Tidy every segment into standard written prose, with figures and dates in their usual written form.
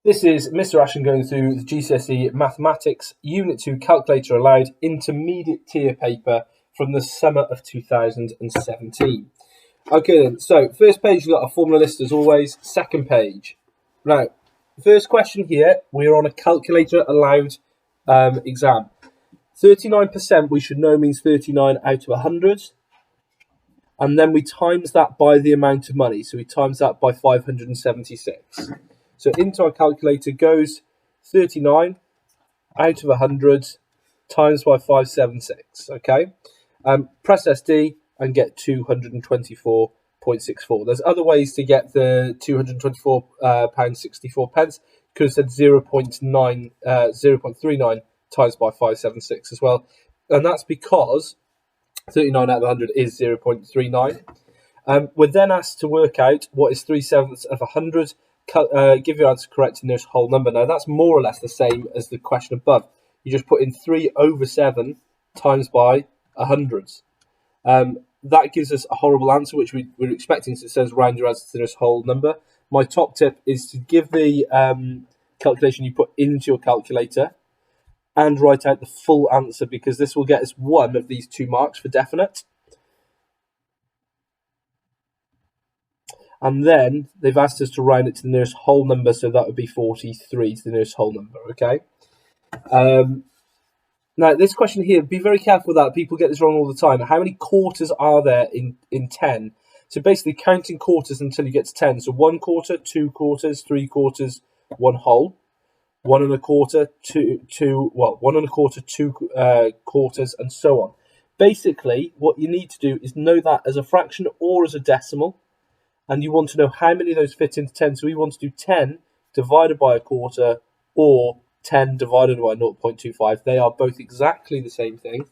This is Mr. Ashton going through the GCSE Mathematics Unit 2 Calculator Allowed Intermediate Tier paper from the summer of 2017. Okay then, so first page you've got a formula list as always, second page. Now, first question here, we're on a Calculator Allowed exam. 39% we should know means 39 out of 100. And then we times that by the amount of money. So we times that by 576. So into our calculator goes 39 out of 100 times by 576. Okay. Press SD and get 224.64. There's other ways to get the £224.64. Could have said 0.39 times by 576 as well. And that's because 39 out of 100 is 0.39. We're then asked to work out what is 3/7 of 100. Give your answer correct in this whole number. Now, that's more or less the same as the question above. You just put in 3/7 times by 100. That gives us a horrible answer, which we're expecting, so it says round your answer to this whole number. My top tip is to give the calculation you put into your calculator and write out the full answer, because this will get us one of these 2 marks for definite. And then they've asked us to round it to the nearest whole number, so that would be 43 to the nearest whole number, okay? Now, this question here, be very careful with that. People get this wrong all the time. How many quarters are there in 10? So basically counting quarters until you get to 10. So 1 quarter, 2 quarters, 3 quarters, 1 whole. 1 1/4, 2 quarters, and so on. Basically, what you need to do is know that as a fraction or as a decimal, and you want to know how many of those fit into 10. So we want to do 10 divided by a quarter or 10 divided by 0.25. They are both exactly the same thing.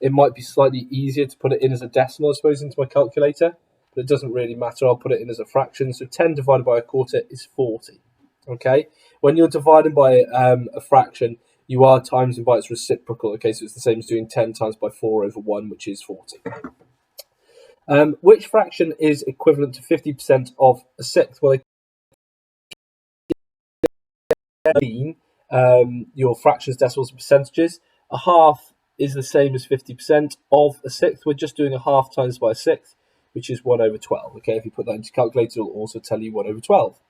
It might be slightly easier to put it in as a decimal, I suppose, into my calculator, but it doesn't really matter. I'll put it in as a fraction. So 10 divided by a quarter is 40. Okay, when you're dividing by a fraction, you are timesing by its reciprocal. Okay, so it's the same as doing 10 times by 4/1, which is 40. Which fraction is equivalent to 50% of a sixth? Well, your fractions, decimals, and percentages. A half is the same as 50% of a sixth. We're just doing a half times by a sixth, which is 1/12. Okay, if you put that into your calculator, it'll also tell you 1/12.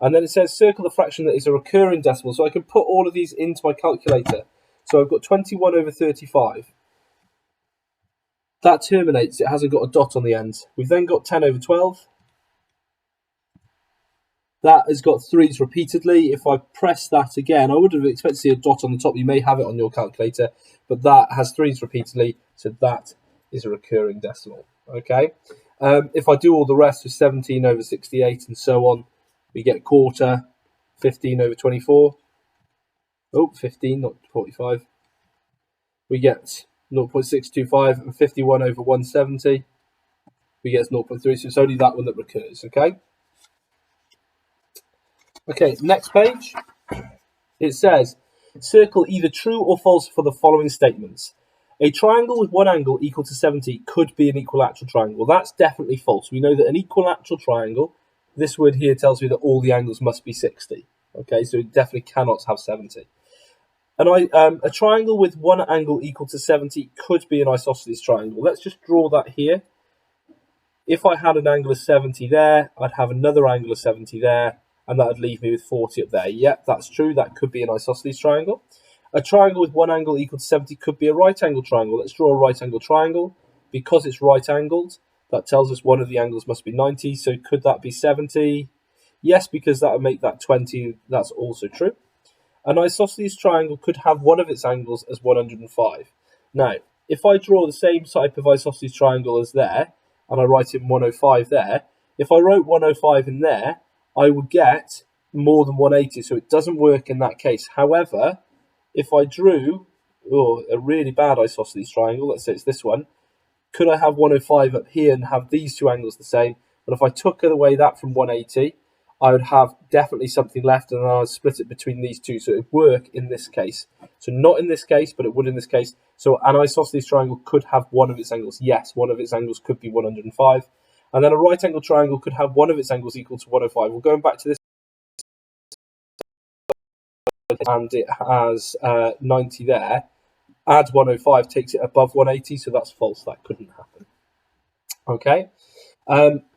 And then it says circle the fraction that is a recurring decimal. So I can put all of these into my calculator. So I've got 21/35. That terminates. It hasn't got a dot on the end. We've then got 10/12. That has got 3's repeatedly. If I press that again, I would have expected to see a dot on the top. You may have it on your calculator, but that has 3's repeatedly. So that is a recurring decimal. Okay. If I do all the rest with 17/68 and so on, we get quarter, 15/24. Oh, 15, not 45. We get 0.625 and 51/170. We get 0.3, so it's only that one that recurs, okay? Okay, next page. It says, circle either true or false for the following statements. A triangle with one angle equal to 70 could be an equilateral triangle. That's definitely false. We know that an equilateral triangle, this word here tells me that all the angles must be 60. Okay, so it definitely cannot have 70. And a triangle with one angle equal to 70 could be an isosceles triangle. Let's just draw that here. If I had an angle of 70 there, I'd have another angle of 70 there, and that would leave me with 40 up there. Yep, that's true. That could be an isosceles triangle. A triangle with one angle equal to 70 could be a right angle triangle. Let's draw a right angle triangle. Because it's right angled, that tells us one of the angles must be 90. So could that be 70? Yes, because that would make that 20. That's also true. An isosceles triangle could have one of its angles as 105. Now, if I draw the same type of isosceles triangle as there, and I write in 105 there, if I wrote 105 in there, I would get more than 180, so it doesn't work in that case. However, if I drew a really bad isosceles triangle, let's say it's this one, could I have 105 up here and have these 2 angles the same? But if I took away that from 180, I would have definitely something left, and I would split it between these 2, so it would work in this case. So not in this case, but it would in this case. So an isosceles triangle could have one of its angles. Yes, one of its angles could be 105. And then a right angle triangle could have one of its angles equal to 105. Well, going back to this and it has 90 there. Add 105 takes it above 180, so that's false. That couldn't happen. Okay.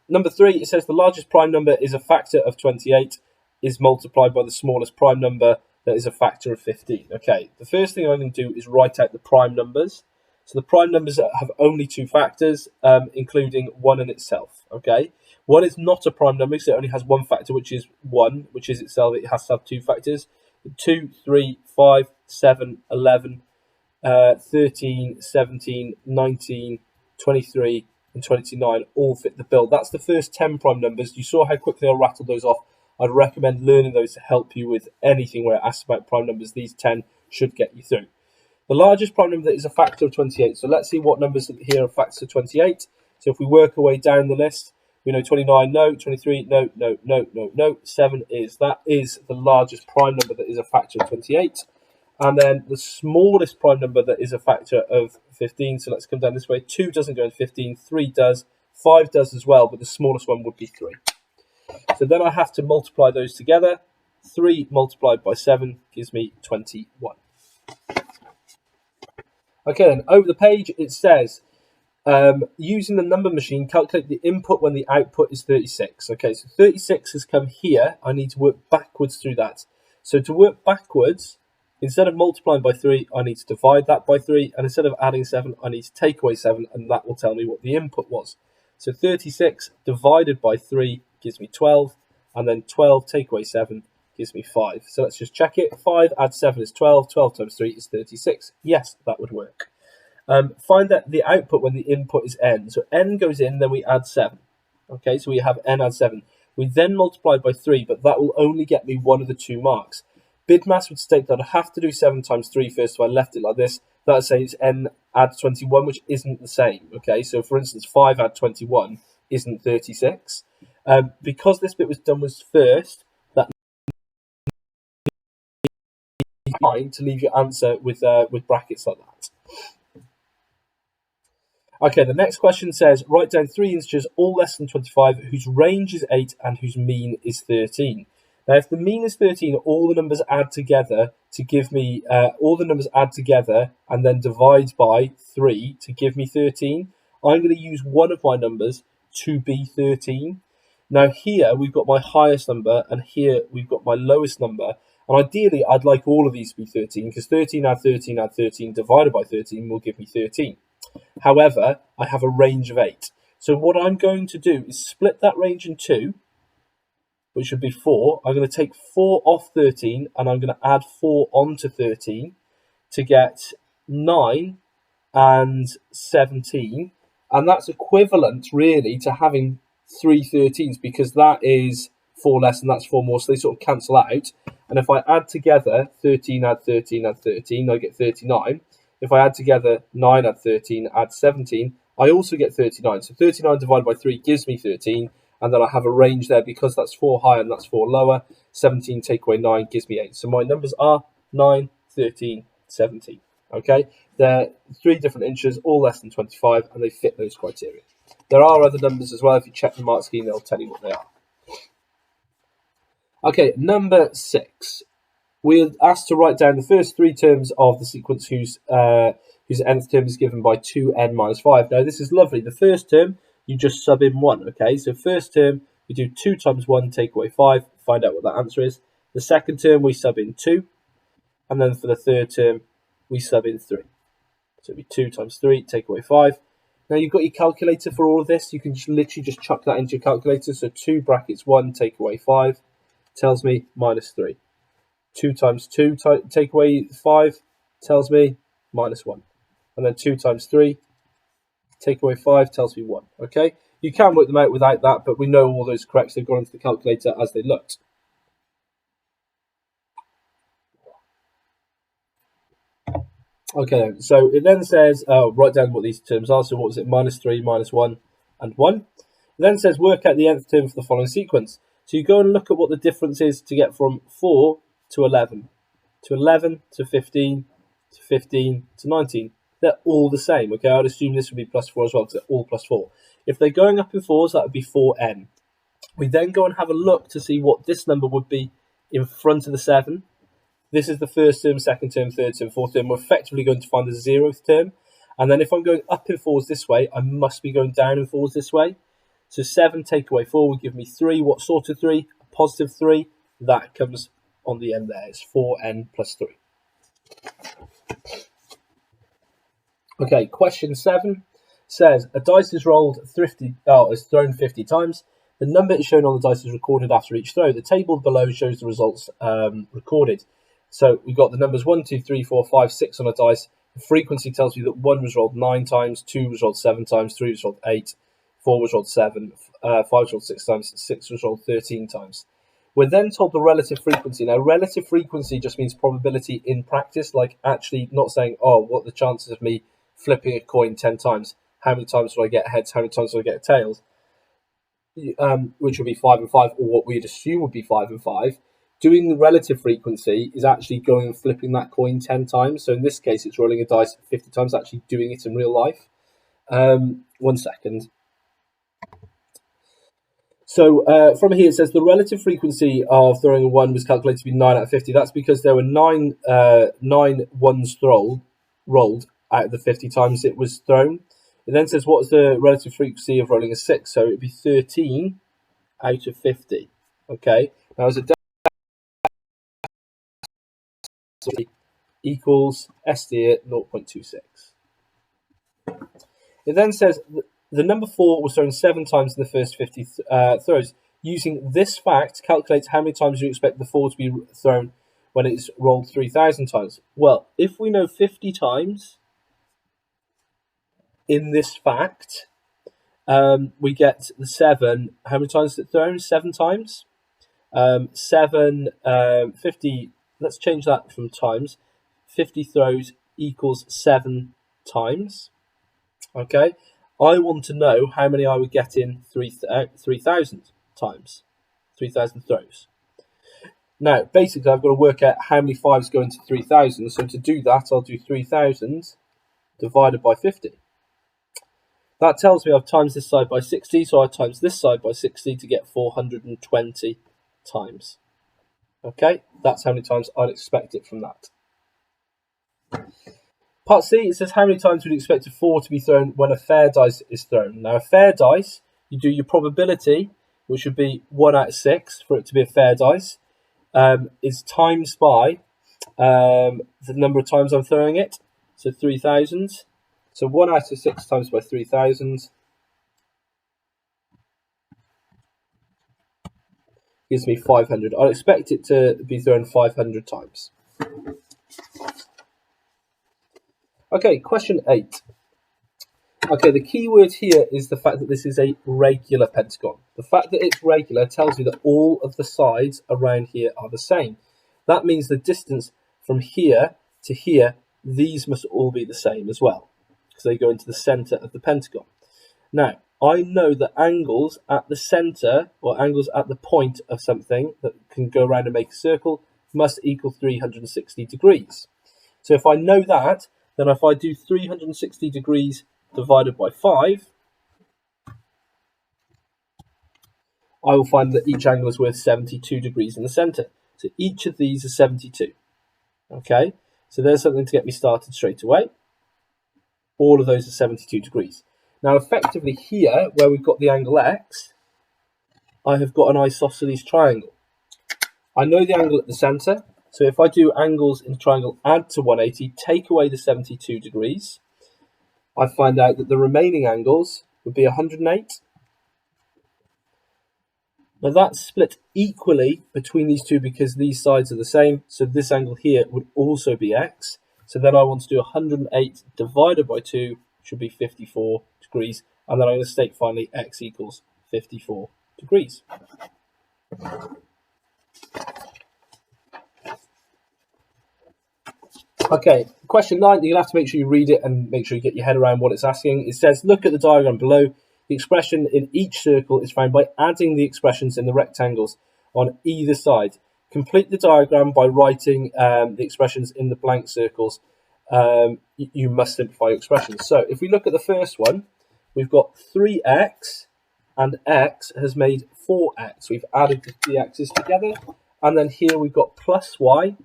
Number 3, it says the largest prime number is a factor of 28 is multiplied by the smallest prime number that is a factor of 15. Okay, the first thing I'm going to do is write out the prime numbers. So the prime numbers have only 2 factors, including 1 in itself. Okay, 1 is not a prime number because it only has 1 factor, which is 1, which is itself. It has to have 2 factors. 2, 3, 5, 7, 11, 13, 17, 19, 23, and 29 all fit the bill. That's the first 10 prime numbers. You saw how quickly I rattled those off. I'd recommend learning those to help you with anything where it asks about prime numbers. These 10 should get you through. The largest prime number is a factor of 28. So let's see what numbers here are factors of 28. So if we work our way down the list, we know 29, no, 23, no, no, no, no, no. 7 is. That is the largest prime number that is a factor of 28. And then the smallest prime number that is a factor of 15. So let's come down this way. 2 doesn't go in 15. 3 does. 5 does as well, but the smallest one would be 3. So then I have to multiply those together. 3 multiplied by 7 gives me 21. Okay, then over the page it says, using the number machine, calculate the input when the output is 36. Okay, so 36 has come here. I need to work backwards through that. So to work backwards, instead of multiplying by 3, I need to divide that by 3. And instead of adding 7, I need to take away 7. And that will tell me what the input was. So 36 divided by 3 gives me 12. And then 12 take away 7 gives me 5. So let's just check it. 5 add 7 is 12. 12 times 3 is 36. Yes, that would work. Find that the output when the input is n. So n goes in, then we add 7. Okay, so we have n add 7. We then multiply by 3, but that will only get me one of the 2 marks. BidMaths would state that I have to do 7 times 3 first, so I left it like this. That would say it's n add 21, which isn't the same. Okay, so for instance, 5 add 21 isn't 36. Because this bit was done first, that fine to leave your answer with brackets like that. Okay, the next question says, write down 3 integers all less than 25 whose range is 8 and whose mean is 13. Now, if the mean is 13, all the numbers add together to give me, and then divide by 3 to give me 13. I'm going to use one of my numbers to be 13. Now here we've got my highest number and here we've got my lowest number. And ideally, I'd like all of these to be 13 because 13 add 13 add 13 divided by 13 will give me 13. However, I have a range of 8. So what I'm going to do is split that range in 2, which would be 4. I'm going to take 4 off 13 and I'm going to add 4 onto 13 to get 9 and 17. And that's equivalent really to having 3 13s because that is 4 less and that's 4 more. So they sort of cancel out. And if I add together 13 add 13 add 13, I get 39. If I add together 9 add 13 add 17, I also get 39. So 39 divided by 3 gives me 13. And then I have a range there because that's 4 higher and that's 4 lower. 17 take away 9 gives me 8. So my numbers are 9, 13, 17. Okay, they're 3 different integers, all less than 25, and they fit those criteria. There are other numbers as well. If you check the mark scheme, they'll tell you what they are. Okay, number 6. We're asked to write down the first 3 terms of the sequence whose nth term is given by 2n minus 5. Now, this is lovely. The first term, you just sub in 1, okay? So first term, we do 2 times 1, take away 5, find out what that answer is. The second term, we sub in 2. And then for the third term, we sub in 3. So it'll be 2 times 3, take away 5. Now you've got your calculator for all of this. You can literally just chuck that into your calculator. So 2 brackets 1, take away 5, tells me minus 3. 2 times 2, take away 5, tells me minus 1. And then 2 times 3, take away 5, tells me 1. Okay, you can work them out without that, but we know all those correct. They've gone into the calculator as they looked. Okay, so it then says, write down what these terms are. So what was it? Minus 3, minus 1, and 1. It then says, work out the nth term for the following sequence. So you go and look at what the difference is to get from 4 to 11, to 11 to 15, to 15 to 19. They're all the same. Okay, I'd assume this would be plus 4 as well because they're all plus 4. If they're going up in 4s, that would be 4n. We then go and have a look to see what this number would be in front of the 7. This is the first term, second term, third term, fourth term. We're effectively going to find the 0th term. And then if I'm going up in 4s this way, I must be going down in 4s this way. So 7 take away 4 would give me 3. What sort of 3? A positive 3. That comes on the end there. It's 4n plus 3. Okay, question 7 says a dice is rolled is thrown 50 times. The number is shown on the dice is recorded after each throw. The table below shows the results recorded. So we've got the numbers 1, 2, 3, 4, 5, 6 on a dice. The frequency tells you that 1 was rolled 9 times, 2 was rolled 7 times, 3 was rolled 8, 4 was rolled 7, 5 was rolled 6 times, 6 was rolled 13 times. We're then told the relative frequency. Now, relative frequency just means probability in practice, like actually not saying, oh, what are the chances of me flipping a coin 10 times? How many times do I get heads? How many times do I get tails? Which would be 5 and 5, or what we'd assume would be 5 and 5. Doing the relative frequency is actually going and flipping that coin 10 times. So in this case, it's rolling a dice 50 times, actually doing it in real life. 1 second. So from here, it says the relative frequency of throwing a 1 was calculated to be 9 out of 50. That's because there were 9 ones rolled out of the 50 times it was thrown. It then says what is the relative frequency of rolling a 6? So it would be 13 out of 50. Okay, now as a equals SD at 0.26. It then says the number 4 was thrown 7 times in the first 50 throws. Using this fact, calculate how many times you expect the 4 to be thrown when it's rolled 3,000 times. Well, if we know 50 times in this fact, we get the 7. How many times is it thrown? 7 times. 7, 50. Let's change that from times. 50 throws equals 7 times. Okay. I want to know how many I would get in 3,000 times. 3,000 throws. Now, basically, I've got to work out how many 5s go into 3,000. So to do that, I'll do 3,000 divided by 50. That tells me I've times this side by 60, so I times this side by 60 to get 420 times. Okay, that's how many times I'd expect it from that. Part C, it says how many times would you expect a 4 to be thrown when a fair dice is thrown? Now, a fair dice, you do your probability, which would be 1 out of 6 for it to be a fair dice, is times by the number of times I'm throwing it, so 3,000. So 1 out of 6 times by 3,000 gives me 500. I'd expect it to be thrown 500 times. Okay, question 8. Okay, the key word here is the fact that this is a regular pentagon. The fact that it's regular tells you that all of the sides around here are the same. That means the distance from here to here, these must all be the same as well, because they go into the center of the pentagon. Now, I know that angles at the center, or angles at the point of something that can go around and make a circle, must equal 360 degrees. So if I know that, then if I do 360 degrees divided by 5, I will find that each angle is worth 72 degrees in the center. So each of these is 72. Okay, so there's something to get me started straight away. All of those are 72 degrees. Now, effectively here, where we've got the angle x, I have got an isosceles triangle. I know the angle at the center, so if I do angles in a triangle add to 180, take away the 72 degrees, I find out that the remaining angles would be 108. Now that's split equally between these two because these sides are the same, so this angle here would also be x. So then I want to do 108 divided by 2, which would be 54 degrees, and then I'm going to state finally x equals 54 degrees. Okay, question 9, you'll have to make sure you read it and make sure you get your head around what it's asking. It says, look at the diagram below. The expression in each circle is found by adding the expressions in the rectangles on either side. Complete the diagram by writing the expressions in the blank circles. You must simplify your expressions. So if we look at the first one, we've got 3x and x has made 4x. We've added the x's together. And then here we've got plus y.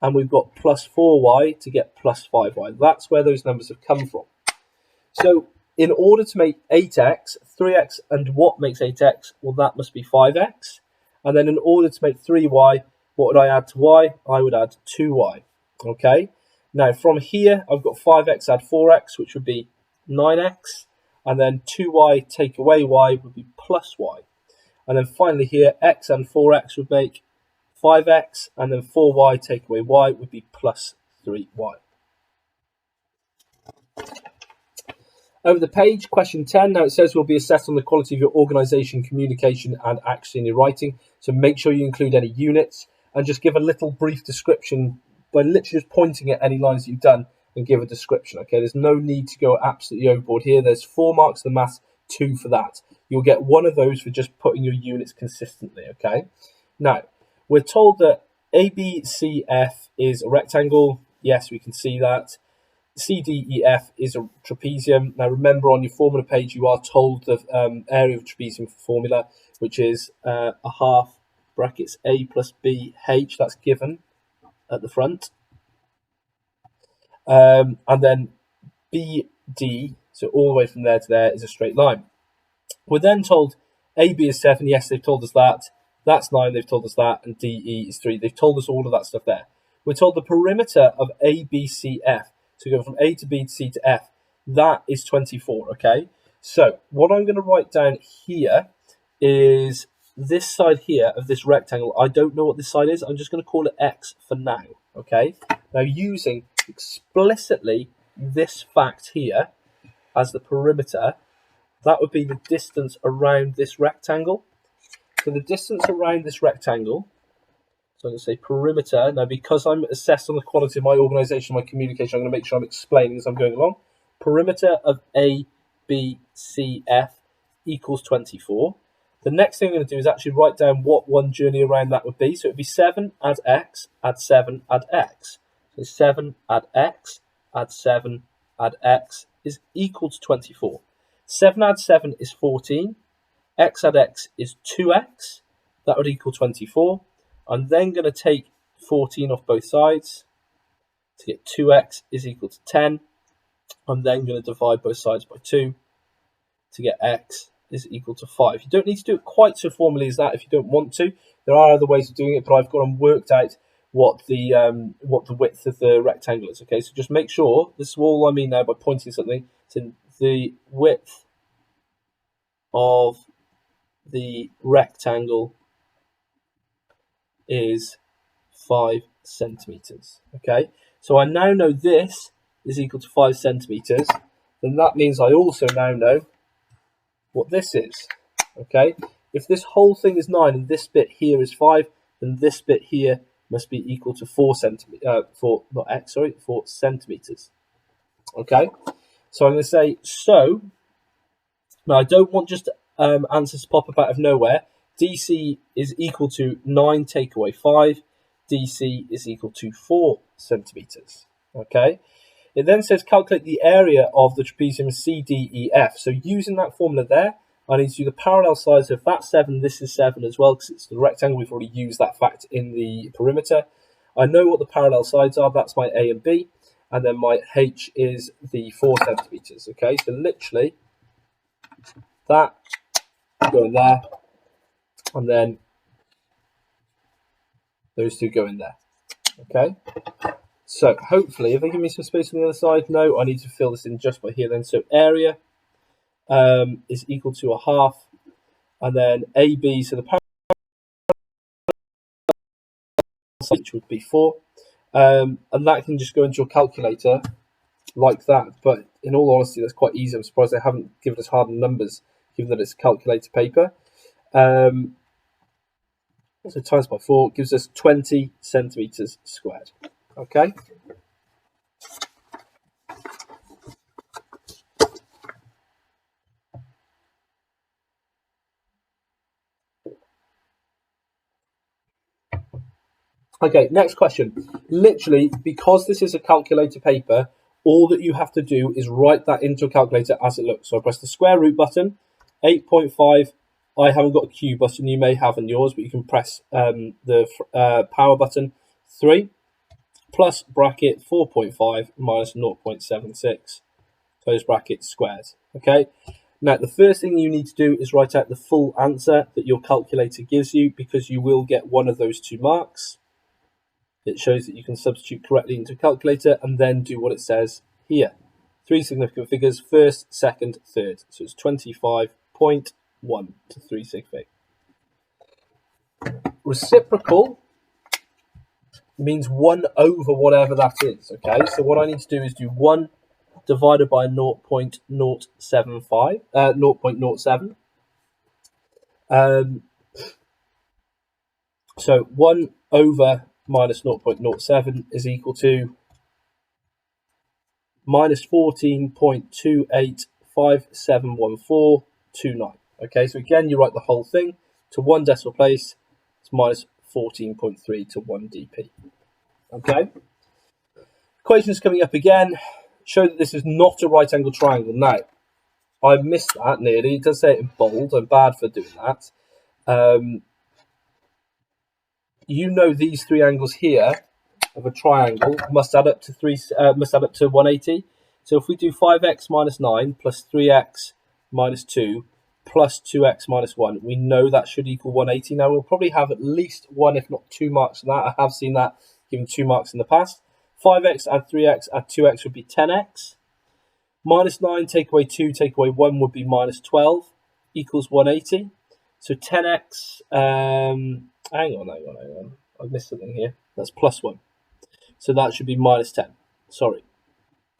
and we've got plus 4y to get plus 5y. That's where those numbers have come from. So in order to make 8x, 3x, and what makes 8x? Well, that must be 5x. And then in order to make 3y, what would I add to y? I would add 2y. Okay. Now from here, I've got 5x add 4x, which would be 9x. And then 2y take away y would be plus y. And then finally here, x and 4x would make 5x. And then 4y take away y would be plus 3y. Over the page, question 10. Now it says we'll be assessed on the quality of your organisation, communication, and accuracy in your writing. So make sure you include any units and just give a little brief description by literally just pointing at any lines you've done and give a description. Okay, there's no need to go absolutely overboard here. There's 4 marks for the maths, 2 for that. You'll get 1 of those for just putting your units consistently. Okay. Now we're told that ABCF is a rectangle. Yes, we can see that. CDEF is a trapezium. Now remember, on your formula page you are told the area of trapezium formula, which is a half brackets A plus B H. That's given at the front. And then BD, so all the way from there to there, is a straight line. We're then told AB is 7. Yes, they've told us that. That's 9. They've told us that. And DE is 3. They've told us all of that stuff there. We're told the perimeter of ABCF, so go from A to B to C to F, that is 24, okay? So what I'm going to write down here is this side here of this rectangle. I don't know what this side is. I'm just going to call it X for now, okay? Now using explicitly this fact here as the perimeter, that would be the distance around this rectangle. So the distance around this rectangle, so I'm going to say perimeter. Now, because I'm assessed on the quality of my organisation, my communication, I'm going to make sure I'm explaining as I'm going along. Perimeter of A, B, C, F equals 24. The next thing I'm going to do is actually write down what one journey around that would be. So it would be 7 add X, add 7, add X. So 7 add X, add 7, add X is equal to 24. 7 add 7 is 14. X add X is 2X. That would equal 24. I'm then going to take 14 off both sides to get 2x is equal to 10. I'm then going to divide both sides by 2 to get x is equal to 5. You don't need to do it quite so formally as that if you don't want to. There are other ways of doing it, but I've got them worked out what the width of the rectangle is. Okay, so just make sure, this is all I mean now by pointing something, to the width of the rectangle is 5 centimeters. Okay, so I now know this is equal to 5 centimeters. Then that means I also now know what this is. Okay, if this whole thing is 9 and this bit here is 5, then this bit here must be equal to 4 centimeters. 4 centimeters. Okay, so I'm going to say so. Now I don't want just answers to pop up out of nowhere. DC is equal to 9 take away 5. DC is equal to 4 centimeters. Okay. It then says calculate the area of the trapezium CDEF. So using that formula there, I need to do the parallel sides. So if that's 7, this is 7 as well, because it's the rectangle. We've already used that fact in the perimeter. I know what the parallel sides are. That's my A and B. And then my H is the 4 centimeters. Okay, so literally that go in there. And then those two go in there. Okay, so hopefully if they give me some space on the other side, no, I need to fill this in just by here then. So area is equal to a half, and then AB, so the parallel which would be 4, and that can just go into your calculator like that. But in all honesty, that's quite easy. I'm surprised they haven't given us hardened numbers, given that it's a calculator paper. So times by 4 gives us 20 centimeters squared. Okay. Okay, next question. Literally, because this is a calculator paper, all that you have to do is write that into a calculator as it looks. So I press the square root button, 8.5. I haven't got a Q button. You may have on yours, but you can press the power button, 3. plus bracket 4.5 minus 0.76, close bracket, squared. Okay. Now, the first thing you need to do is write out the full answer that your calculator gives you, because you will get one of those 2 marks. It shows that you can substitute correctly into a calculator and then do what it says here. 3 significant figures, first, second, third. So it's 25.1 to 3 sig fig. Reciprocal means 1 over whatever that is. Okay, so what I need to do is do 1 divided by 0.075, 0.07. So 1 over minus 0.07 is equal to minus 14.28571429. Okay, so again, you write the whole thing to 1 decimal place. It's minus 14.3 to 1 dp. Okay. Equations coming up again show that this is not a right angle triangle. Now, I missed that nearly. It does say it in bold. I'm bad for doing that. You know these 3 angles here of a triangle must add up to 180. So if we do 5x minus 9 plus 3x minus 2 plus 2x minus 1, we know that should equal 180. Now, we'll probably have at least 1, if not 2 marks on that. I have seen that given 2 marks in the past. 5x add 3x add 2x would be 10x. Minus 9 take away 2 take away 1 would be minus 12 equals 180. So 10x, hang on. I've missed something here. That's plus 1. So that should be minus 10. Sorry.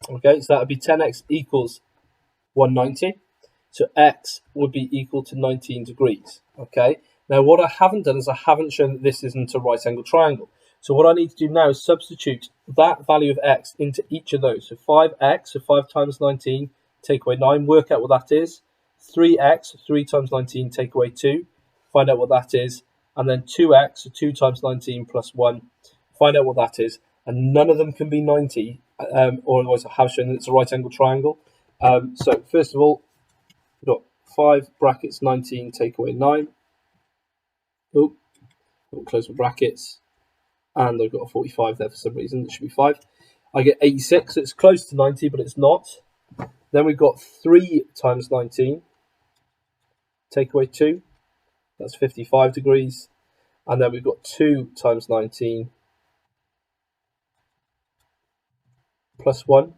Okay, so that would be 10x equals 190. So x would be equal to 19 degrees. Okay, now what I haven't done is I haven't shown that this isn't a right angle triangle. So what I need to do now is substitute that value of x into each of those. So 5x, so 5 times 19, take away 9, work out what that is. 3x, 3 times 19, take away 2, find out what that is. And then 2x, so 2 times 19 plus 1, find out what that is. And none of them can be 90, or otherwise I have shown that it's a right angle triangle. So first of all, we've got 5 brackets 19, take away 9. Oh, close my brackets. And I've got a 45 there for some reason. It should be 5. I get 86, so it's close to 90, but it's not. Then we've got 3 times 19, take away 2. That's 55 degrees. And then we've got 2 times 19 plus 1,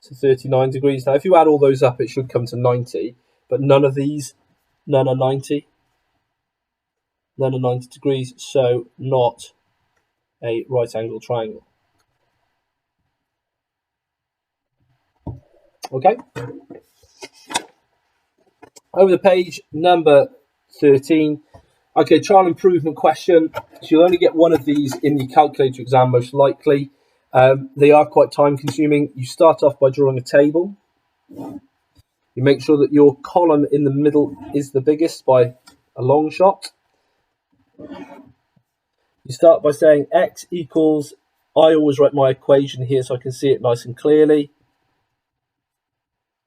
so 39 degrees. Now, if you add all those up, it should come to 90, but none are 90. None are 90 degrees, so not a right angle triangle. Okay. Over the page, number 13. Okay, trial improvement question. So you'll only get one of these in the calculator exam, most likely. They are quite time consuming. You start off by drawing a table. You make sure that your column in the middle is the biggest by a long shot. You start by saying x equals, I always write my equation here so I can see it nice and clearly,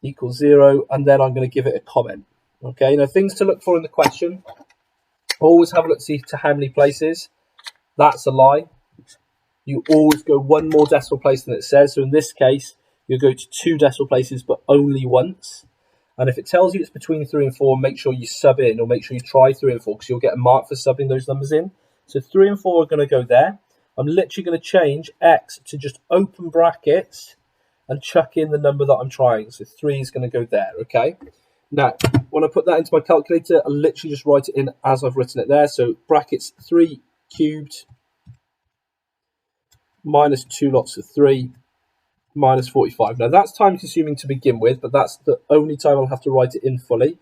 equals 0, and then I'm going to give it a comment. Okay, now things to look for in the question. Always have a look see to how many places. That's a lie. You always go 1 more decimal place than it says. So in this case, you'll go to 2 decimal places, but only once. And if it tells you it's between 3 and 4, make sure you sub in, or make sure you try 3 and 4, because you'll get a mark for subbing those numbers in. So 3 and 4 are going to go there. I'm literally going to change x to just open brackets and chuck in the number that I'm trying. So 3 is going to go there, okay? Now, when I put that into my calculator, I literally just write it in as I've written it there. So brackets 3 cubed minus 2 lots of 3 minus 45. Now, that's time consuming to begin with, but that's the only time I'll have to write it in fully.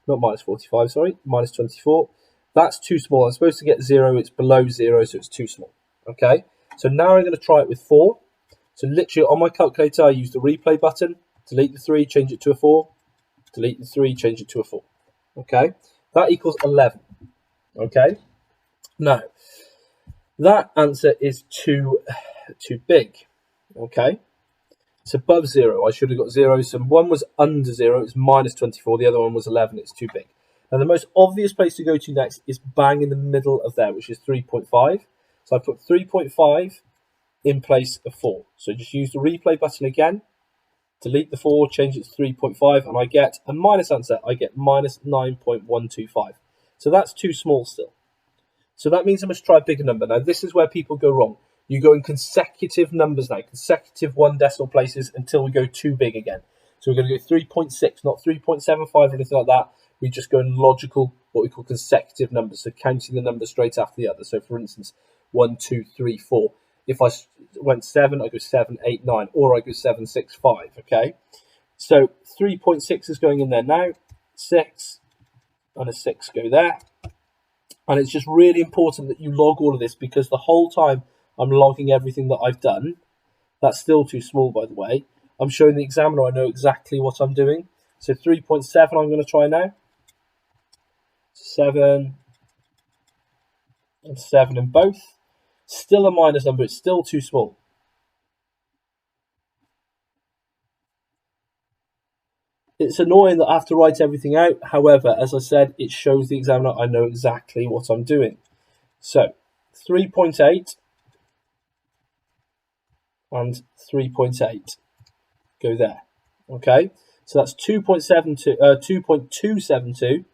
Not minus 45, sorry, minus 24. That's too small. I'm supposed to get 0. It's below 0, so it's too small. Okay, so now I'm going to try it with 4. So literally on my calculator, I use the replay button. Delete the 3, change it to a 4. Delete the 3, change it to a 4. Okay, that equals 11. Okay, now that answer is too big. Okay, it's above 0. I should have got 0. So one was under 0. It's minus 24. The other one was 11. It's too big. Now the most obvious place to go to next is bang in the middle of there, which is 3.5. So I put 3.5 in place of 4. So just use the replay button again, delete the 4, change it to 3.5, and I get a minus answer. I get minus 9.125. So that's too small still. So that means I must try a bigger number. Now, this is where people go wrong. You go in consecutive numbers now, consecutive 1 decimal places until we go too big again. So we're going to go 3.6, not 3.75 or anything like that. We just go in logical, what we call consecutive numbers, so counting the numbers straight after the other. So, for instance, 1, 2, 3, 4. If I went 7, I go 7, 8, 9, or I go 7, 6, 5, okay? So 3.6 is going in there now, 6, and a 6 go there. And it's just really important that you log all of this, because the whole time I'm logging everything that I've done. That's still too small, by the way. I'm showing the examiner I know exactly what I'm doing. So 3.7 I'm going to try now. 7 and 7 in both. Still a minus number. It's still too small. It's annoying that I have to write everything out. However, as I said, it shows the examiner I know exactly what I'm doing. So 3.8 and 3.8 go there. Okay, so that's 2.272,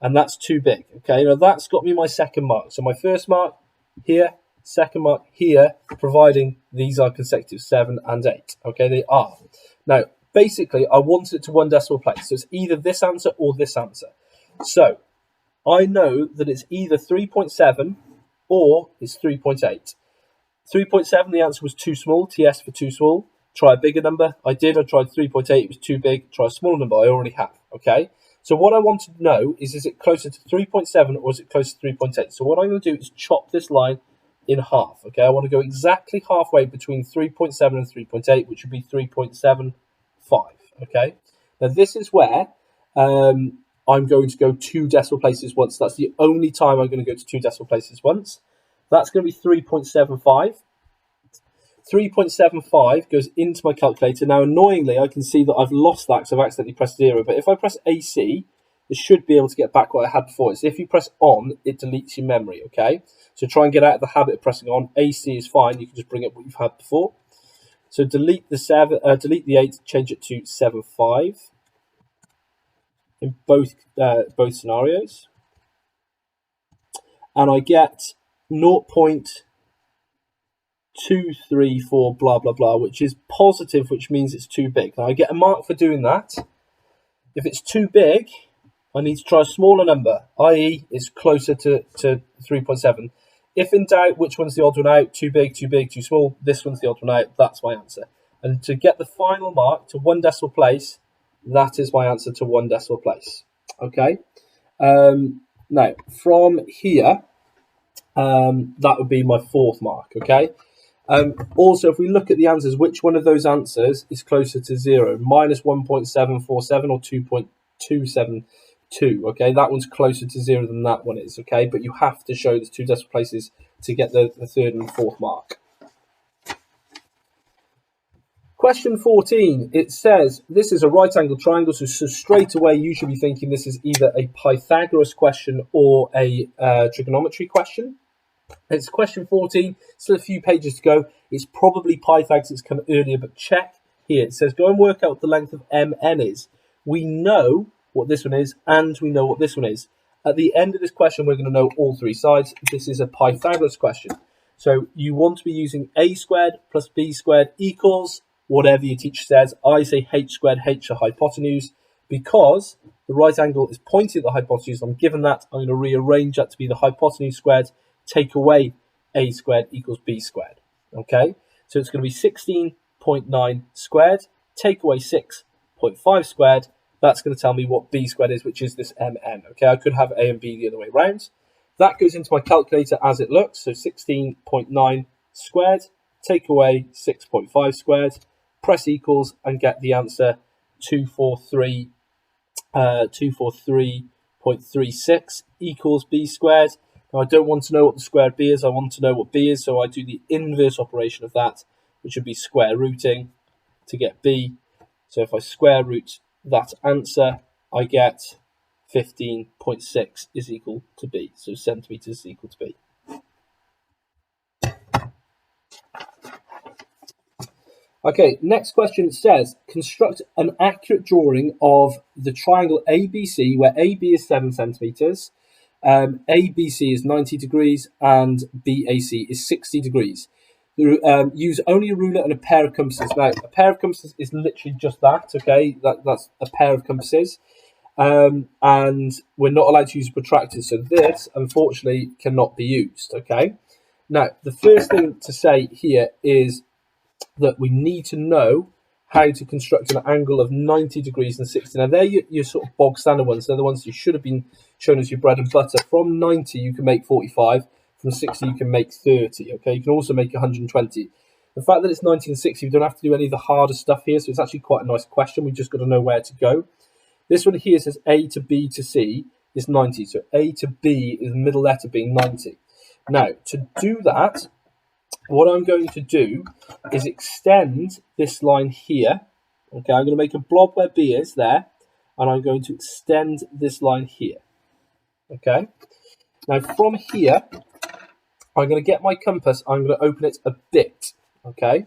and that's too big. Okay, now that's got me my second mark. So my first mark here, second mark here, providing these are consecutive 7 and 8. Okay, they are. Now, basically, I wanted it to 1 decimal place, so it's either this answer or this answer. So I know that it's either 3.7 or it's 3.8. 3.7, the answer was too small, TS for too small. Try a bigger number. I did. I tried 3.8. It was too big. Try a smaller number. I already have. Okay. So what I want to know is it closer to 3.7 or is it closer to 3.8? So what I'm going to do is chop this line in half. Okay. I want to go exactly halfway between 3.7 and 3.8, which would be 3.75. Okay. Now this is where I'm going to go 2 decimal places once. That's the only time I'm going to go to 2 decimal places once. That's going to be 3.75. 3.75 goes into my calculator. Now, annoyingly, I can see that I've lost that because I've accidentally pressed 0. But if I press AC, it should be able to get back what I had before. It's if you press on, it deletes your memory, okay? So try and get out of the habit of pressing on. AC is fine. You can just bring up what you've had before. So delete the 8, change it to 7.5 in both scenarios. And I get 0.234 blah blah blah, which is positive, which means it's too big. Now I get a mark for doing that. If it's too big, I need to try a smaller number, i.e. it's closer to 3.7. If in doubt, which one's the odd one out? Too big, too small. This one's the odd one out. That's my answer. And to get the final mark to 1 decimal place, that is my answer to 1 decimal place. Okay. Now from here, that would be my 4th mark. Okay. Also, if we look at the answers, which one of those answers is closer to 0? Minus 1.747 or 2.272. Okay, that one's closer to 0 than that one is. Okay, but you have to show the 2 decimal places to get the 3rd and 4th mark. Question 14, it says, this is a right angle triangle, so straight away you should be thinking this is either a Pythagoras question or a trigonometry question. It's question 14, still a few pages to go. It's probably Pythagoras, it's come earlier, but check here. It says, go and work out what the length of MN is. We know what this one is, and we know what this one is. At the end of this question, we're going to know all 3 sides. This is a Pythagoras question. So you want to be using a squared plus b squared equals whatever your teacher says. I say h squared, h the hypotenuse, because the right angle is pointing at the hypotenuse. I'm given that. I'm going to rearrange that to be the hypotenuse squared. Take away a squared equals b squared. Okay, so it's going to be 16.9 squared. Take away 6.5 squared. That's going to tell me what b squared is, which is this mn. Okay, I could have a and b the other way around. That goes into my calculator as it looks. So 16.9 squared. Take away 6.5 squared. Press equals and get the answer 243.36 equals b squared. Now, I don't want to know what the square b is. I want to know what b is, so I do the inverse operation of that, which would be square rooting to get b. So if I square root that answer, I get 15.6 is equal to b. So centimetres is equal to b. Okay, next question says, construct an accurate drawing of the triangle ABC, where AB is 7 centimetres, ABC is 90 degrees, and BAC is 60 degrees. Use only a ruler and a pair of compasses. Now, a pair of compasses is literally just that, okay? That's a pair of compasses. And we're not allowed to use protractors, so this, unfortunately, cannot be used, okay? Now, the first thing to say here is that we need to know how to construct an angle of 90 degrees and 60. Now, they're your sort of bog standard ones. They're the ones you should have been shown as your bread and butter. From 90, you can make 45. From 60, you can make 30. Okay, you can also make 120. The fact that it's 90 and 60, we don't have to do any of the harder stuff here, so it's actually quite a nice question. We've just got to know where to go. This one here says A to B to C is 90. So A to B is the middle letter being 90. Now, to do that, what I'm going to do is extend this line here. Okay, I'm going to make a blob where B is there, and I'm going to extend this line here. Okay, now from here, I'm going to get my compass. I'm going to open it a bit. Okay,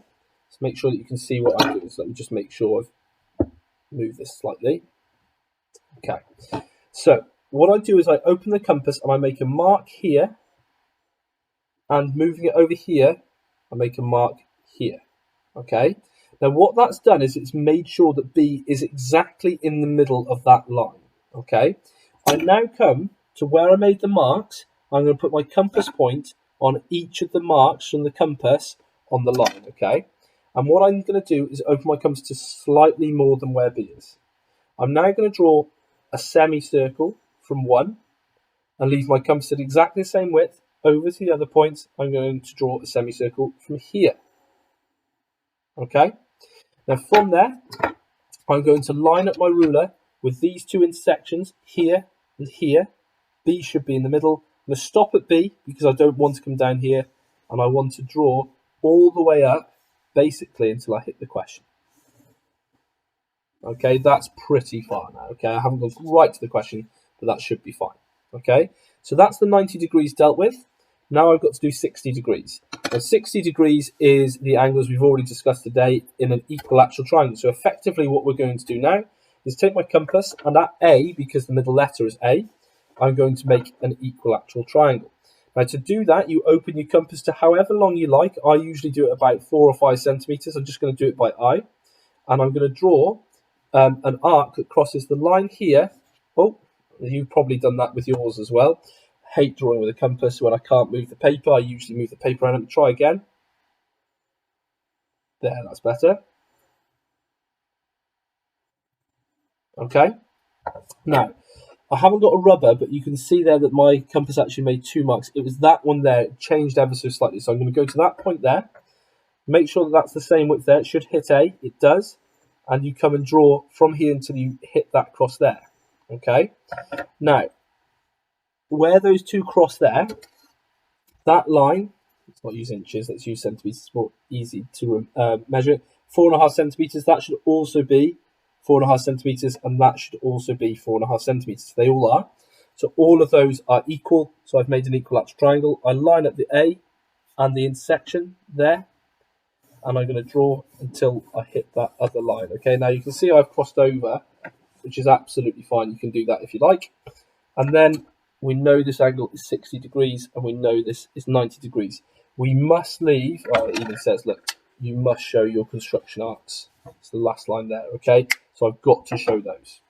let's make sure that you can see what I'm doing. So let me just make sure I've moved this slightly. Okay, so what I do is I open the compass and I make a mark here, and moving it over here, I make a mark here. Okay, now what that's done is it's made sure that B is exactly in the middle of that line. Okay, I now come to where I made the marks. I'm going to put my compass point on each of the marks from the compass on the line. Okay, and what I'm going to do is open my compass to slightly more than where B is. I'm now going to draw a semicircle from 1 and leave my compass at exactly the same width over to the other points. I'm going to draw a semicircle from here. Okay, now from there, I'm going to line up my ruler with these two intersections here and here. B should be in the middle. I'm going to stop at B because I don't want to come down here, and I want to draw all the way up, basically, until I hit the question. Okay, that's pretty far now. Okay, I haven't gone right to the question, but that should be fine. Okay, so that's the 90 degrees dealt with. Now I've got to do 60 degrees. Now 60 degrees is the angles we've already discussed today in an equilateral triangle. So effectively what we're going to do now is take my compass, and at A, because the middle letter is A, I'm going to make an equilateral triangle. Now to do that, you open your compass to however long you like. I usually do it about 4 or 5 centimeters. I'm just going to do it by eye. And I'm going to draw an arc that crosses the line here. Oh, you've probably done that with yours as well. Hate drawing with a compass when I can't move the paper. I usually move the paper around. Let me try again. There, that's better. Okay. Now, I haven't got a rubber, but you can see there that my compass actually made 2 marks. It was that one there. It changed ever so slightly. So I'm going to go to that point there. Make sure that that's the same width there. It should hit A. It does. And you come and draw from here until you hit that cross there. Okay. Now, where those two cross there, that line, let's not use inches, let's use centimetres, it's more easy to measure it. 4.5 centimetres, that should also be 4.5 centimetres, and that should also be 4.5 centimetres. They all are. So all of those are equal. So I've made an equilateral triangle. I line up the A and the intersection there, and I'm going to draw until I hit that other line. Okay, now you can see I've crossed over, which is absolutely fine. You can do that if you like. And then we know this angle is 60 degrees, and we know this is 90 degrees. We must leave, oh, it even says, look, you must show your construction arcs. It's the last line there, okay? So I've got to show those.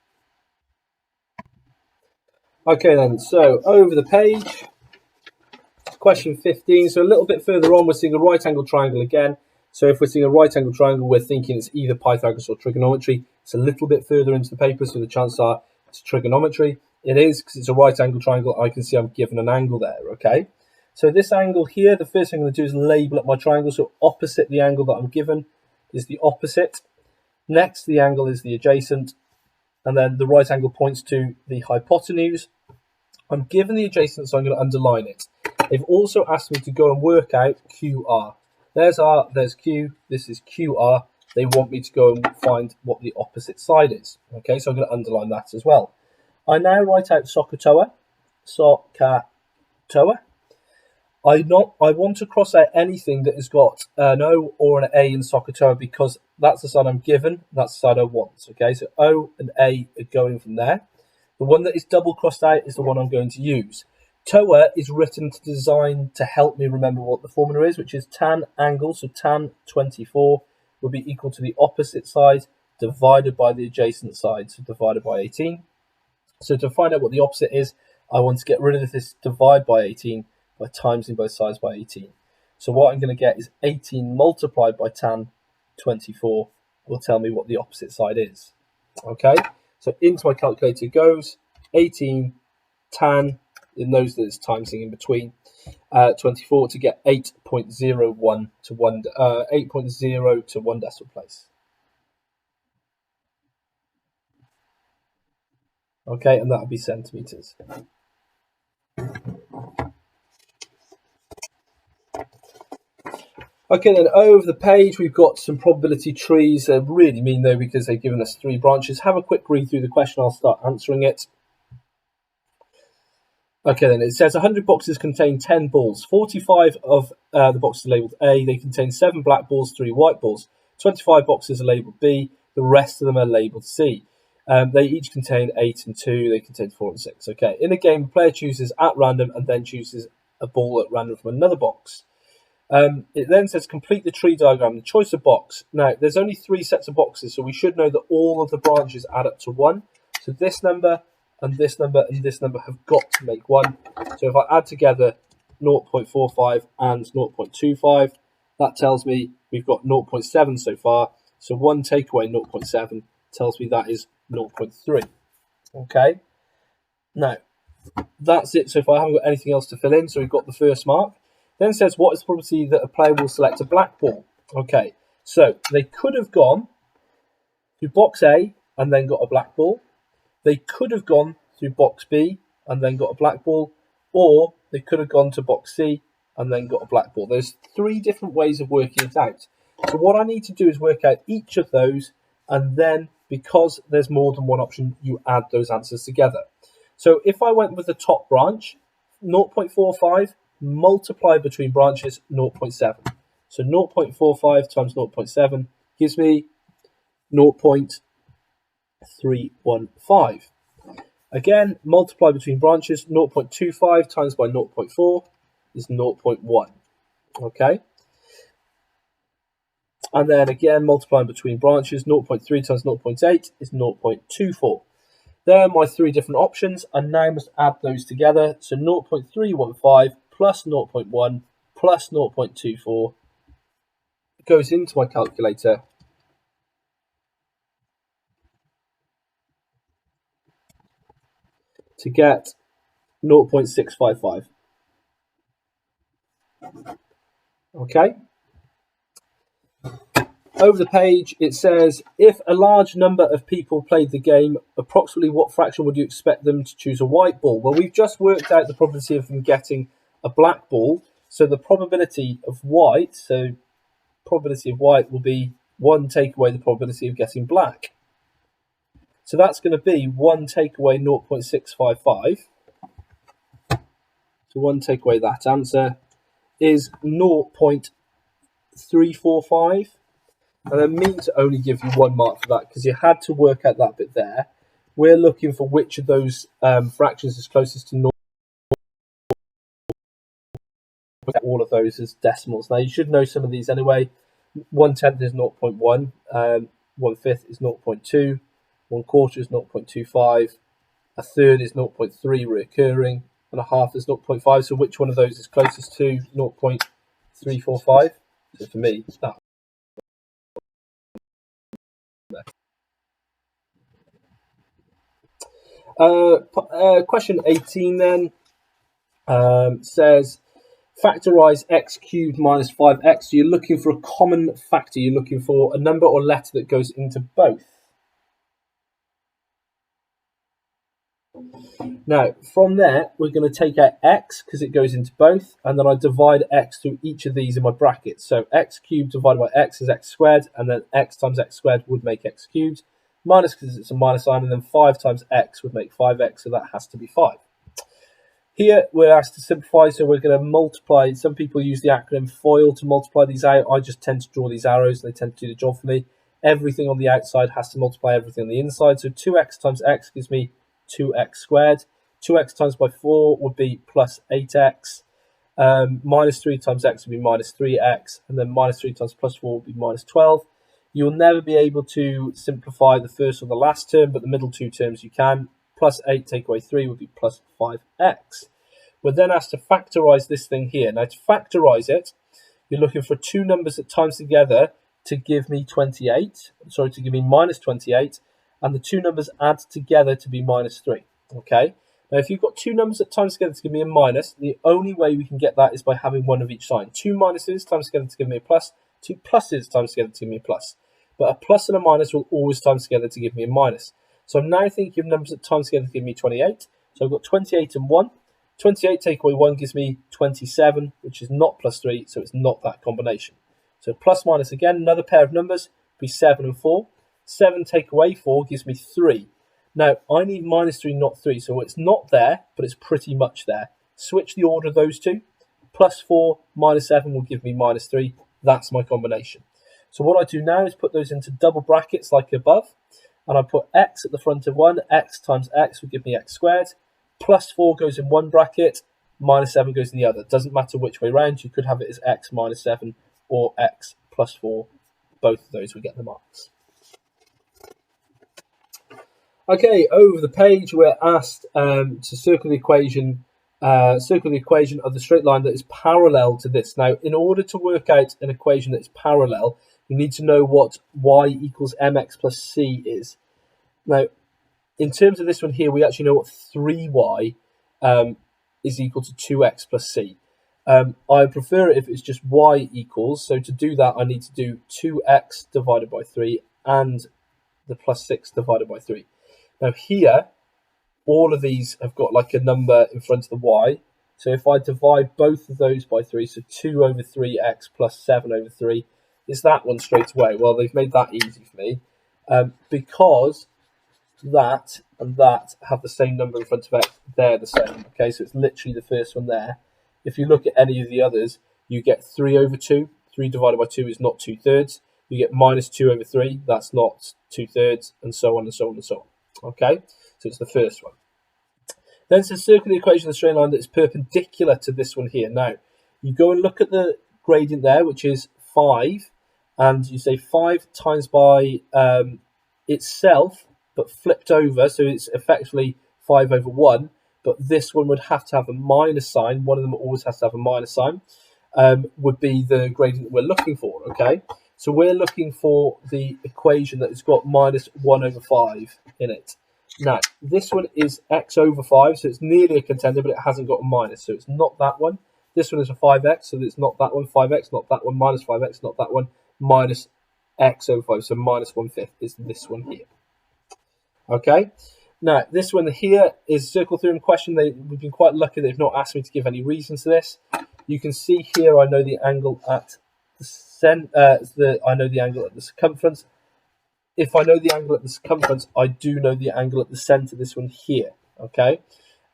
Okay then, so over the page, question 15. So a little bit further on, we're seeing a right angle triangle again. So if we're seeing a right angle triangle, we're thinking it's either Pythagoras or trigonometry. It's a little bit further into the paper, so the chances are it's trigonometry. It is, because it's a right angle triangle. I can see I'm given an angle there, okay? So this angle here, the first thing I'm going to do is label up my triangle. So opposite the angle that I'm given is the opposite. Next, the angle is the adjacent. And then the right angle points to the hypotenuse. I'm given the adjacent, so I'm going to underline it. They've also asked me to go and work out QR. There's R, there's Q, this is QR. They want me to go and find what the opposite side is. Okay, so I'm going to underline that as well. I now write out SOHCAHTOA. I want to cross out anything that has got an O or an A in SOHCAHTOA because that's the side I'm given, that's the side I want. Okay, so O and A are going from there. The one that is double crossed out is the one I'm going to use. TOA is written to design to help me remember what the formula is, which is tan angle, so tan 24 will be equal to the opposite side divided by the adjacent side, so divided by 18. So to find out what the opposite is, I want to get rid of this divide by 18 by timesing both sides by 18. So what I'm going to get is 18 multiplied by tan 24 will tell me what the opposite side is. Okay, so into my calculator goes 18 tan, it knows that it's timesing in between, 24 to get 8.01 to 8.0 to 1 decimal place. Okay, and that would be centimeters. Okay, then over the page, we've got some probability trees. They're really mean, though, because they've given us 3 branches. Have a quick read through the question. I'll start answering it. Okay, then it says 100 boxes contain 10 balls. 45 of the boxes are labelled A. They contain 7 black balls, 3 white balls. 25 boxes are labelled B. The rest of them are labelled C. They each contain 8 and 2. They contain 4 and 6. Okay, in a game, the player chooses at random and then chooses a ball at random from another box. It then says complete the tree diagram, the choice of box. Now, there's only 3 sets of boxes, so we should know that all of the branches add up to 1. So this number and this number and this number have got to make 1. So if I add together 0.45 and 0.25, that tells me we've got 0.7 so far. So 1 take away 0.7 tells me that is 0.3. Okay, now that's it. So if I haven't got anything else to fill in, so we've got the first mark. Then says, what is the probability that a player will select a black ball? Okay, so they could have gone through box A and then got a black ball. They could have gone through box B and then got a black ball, or they could have gone to box C and then got a black ball. There's 3 different ways of working it out. So what I need to do is work out each of those, and then because there's more than one option, you add those answers together. So if I went with the top branch, 0.45, multiply between branches 0.7. So 0.45 times 0.7 gives me 0.315. Again, multiply between branches, 0.25 times by 0.4 is 0.1. Okay. And then again, multiplying between branches, 0.3 times 0.8 is 0.24. There are my 3 different options, and now I must add those together. So 0.315 plus 0.1 plus 0.24 goes into my calculator. To get 0.655. Okay. Over the page, it says, if a large number of people played the game, approximately what fraction would you expect them to choose a white ball? Well, we've just worked out the probability of them getting a black ball. So the probability of white, will be 1 take away the probability of getting black. So that's going to be 1 take away 0.655. So 1 take away that answer is 0.345. And I mean to only give you 1 mark for that because you had to work out that bit there. We're looking for which of those fractions is closest to 0. All of those as decimals. Now you should know some of these anyway. 1/10 is 0.1, 1/5 is 0.2, 1/4 is 0.25, a third is 0.3 recurring, and a half is 0.5. So which one of those is closest to 0.345? So for me, that. Question 18 then says, factorize x cubed minus 5x. So you're looking for a common factor. You're looking for a number or letter that goes into both. Now, from there, we're going to take out x because it goes into both, and then I divide x through each of these in my brackets. So x cubed divided by x is x squared, and then x times x squared would make x cubed, minus because it's a minus sign, and then 5 times x would make 5x, so that has to be 5. Here we're asked to simplify, so we're going to multiply. Some people use the acronym FOIL to multiply these out. I just tend to draw these arrows, they tend to do the job for me. Everything on the outside has to multiply everything on the inside. So 2x times x gives me 2x squared. 2x times by 4 would be plus 8x. Minus 3 times x would be minus 3x. And then minus 3 times plus 4 would be minus 12. You'll never be able to simplify the first or the last term, but the middle two terms you can. Plus 8 take away 3 would be plus 5x. We're then asked to factorise this thing here. Now, to factorise it, you're looking for two numbers that times together to give me 28. Sorry, to give me minus 28. And the two numbers add together to be minus 3. Okay? Now, if you've got two numbers that times together to give me a minus, the only way we can get that is by having one of each sign. Two minuses times together to give me a plus. Two pluses times together to give me a plus. But a plus and a minus will always times together to give me a minus. So I'm now thinking of numbers that times together to give me 28. So I've got 28 and 1. 28 take away 1 gives me 27, which is not plus 3, so it's not that combination. So plus minus again, another pair of numbers would be 7 and 4. 7 take away 4 gives me 3. Now, I need minus 3, not 3, so it's not there, but it's pretty much there. Switch the order of those two. Plus 4 minus 7 will give me minus 3. That's my combination. So what I do now is put those into double brackets like above, and I put x at the front of one. X times x will give me x squared. Plus 4 goes in one bracket, minus 7 goes in the other. It doesn't matter which way round. You could have it as x minus 7 or x plus 4. Both of those will get the marks. Okay, over the page we're asked to circle the equation of the straight line that is parallel to this. Now, in order to work out an equation that is parallel, you need to know what y equals mx plus c is. Now, in terms of this one here, we actually know what 3y is equal to 2x plus c. I prefer it if it's just y equals. So to do that, I need to do 2x divided by 3 and the plus 6 divided by 3. Now here, all of these have got like a number in front of the y. So if I divide both of those by 3, so 2 over 3x plus 7 over 3, it's that one straight away. Well, they've made that easy for me because that and that have the same number in front of x. They're the same. Okay, so it's literally the first one there. If you look at any of the others, you get 3 over 2. 3 divided by 2 is not 2/3. You get minus 2 over 3. That's not 2/3, and so on and so on and so on. Okay, so it's the first one. Then it says circle the equation of the straight line that is perpendicular to this one here. Now, you go and look at the gradient there, which is 5, and you say 5 times by itself, but flipped over, so it's effectively 5 over 1, but this one would have to have a minus sign. One of them always has to have a minus sign, would be the gradient that we're looking for, okay? So we're looking for the equation that has got minus 1 over 5 in it. Now, this one is x over 5, so it's nearly a contender, but it hasn't got a minus, so it's not that one. This one is a 5x, so it's not that one. 5x, not that one. Minus 5x, not that one. Minus x over 5, so minus 1/5 is this one here. Okay, now this one here is circle theorem question. We've been quite lucky they've not asked me to give any reasons to this. You can see here I know the angle at the I know the angle at the circumference. If I know the angle at the circumference, I do know the angle at the centre, this one here, okay?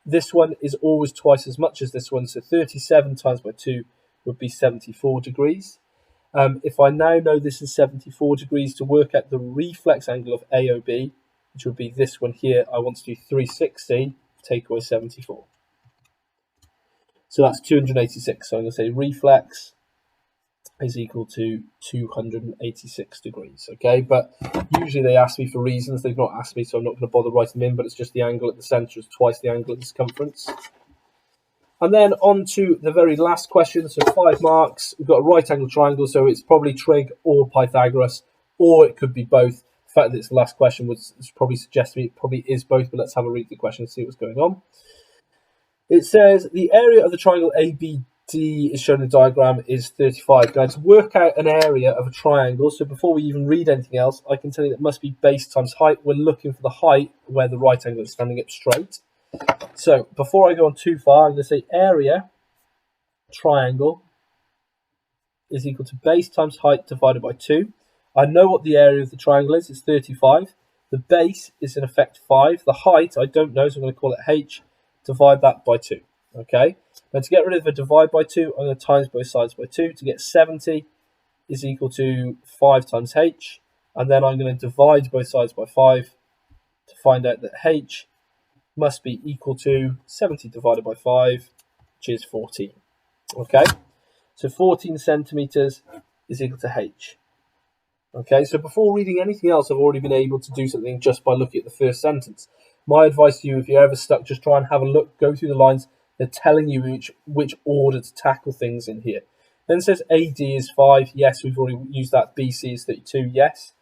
This one is always twice as much as this one, so 37 times by 2 would be 74 degrees. If I now know this is 74 degrees, to work out the reflex angle of AOB, which would be this one here, I want to do 360, take away 74. So that's 286. So I'm going to say reflex is equal to 286 degrees, okay? But usually they ask me for reasons. They've not asked me, so I'm not going to bother writing them in, but it's just the angle at the centre is twice the angle at the circumference. And then on to the very last question, so 5 marks. We've got a right angle triangle, so it's probably trig or Pythagoras, or it could be both. The fact that it's the last question would probably suggest to me it probably is both, but let's have a read of the question and see what's going on. It says the area of the triangle ABD is shown in the diagram is 35. Now, to work out an area of a triangle, so before we even read anything else, I can tell you that it must be base times height. We're looking for the height where the right angle is standing up straight. So before I go on too far, I'm going to say area triangle is equal to base times height divided by 2. I know what the area of the triangle is. It's 35. The base is in effect 5. The height, I don't know, so I'm going to call it h. Divide that by 2. Okay, now to get rid of a divide by 2, I'm going to times both sides by 2 to get 70 is equal to 5 times h, and then I'm going to divide both sides by 5 to find out that h must be equal to 70 divided by 5, which is 14. Okay, so 14 centimeters is equal to h. Okay, so before reading anything else, I've already been able to do something just by looking at the first sentence. My advice to you, if you're ever stuck, just try and have a look, go through the lines. They're telling you which order to tackle things in here. Then it says AD is 5. Yes, we've already used that. BC is 32. Yes.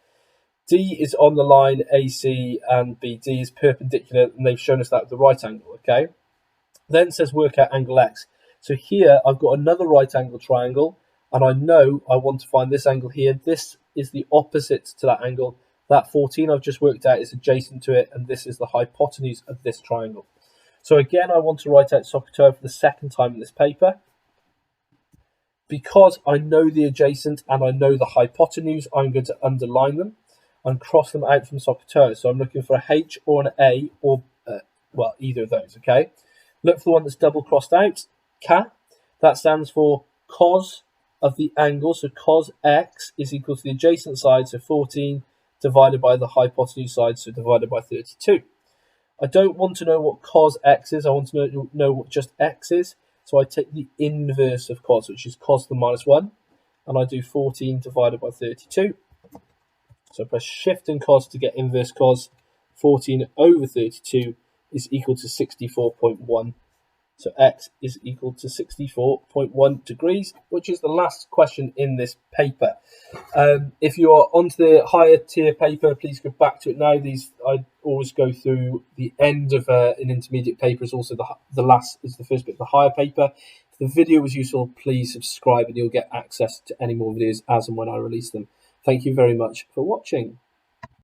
D is on the line AC and BD is perpendicular, and they've shown us that with the right angle. Okay. Then it says work out angle X. So here I've got another right angle triangle, and I know I want to find this angle here. This is the opposite to that angle. That 14 I've just worked out is adjacent to it, and this is the hypotenuse of this triangle. So again, I want to write out SOHCAHTOA for the second time in this paper. Because I know the adjacent and I know the hypotenuse, I'm going to underline them and cross them out from SOHCAHTOA. So I'm looking for a H or an A, or, well, either of those, okay? Look for the one that's double crossed out, K. That stands for cos of the angle. So cos X is equal to the adjacent side, so 14, divided by the hypotenuse side, so divided by 32. I don't want to know what cos X is. I want to know what just X is. So I take the inverse of cos, which is cos to the minus 1. And I do 14 divided by 32. So I press shift and cos to get inverse cos. 14 over 32 is equal to 64.1. So X is equal to 64.1 degrees, which is the last question in this paper. If you are onto the higher tier paper, please go back to it now. I always go through the end of an intermediate paper. Is also the last is the first bit of the higher paper. If the video was useful, please subscribe and you'll get access to any more videos as and when I release them. Thank you very much for watching.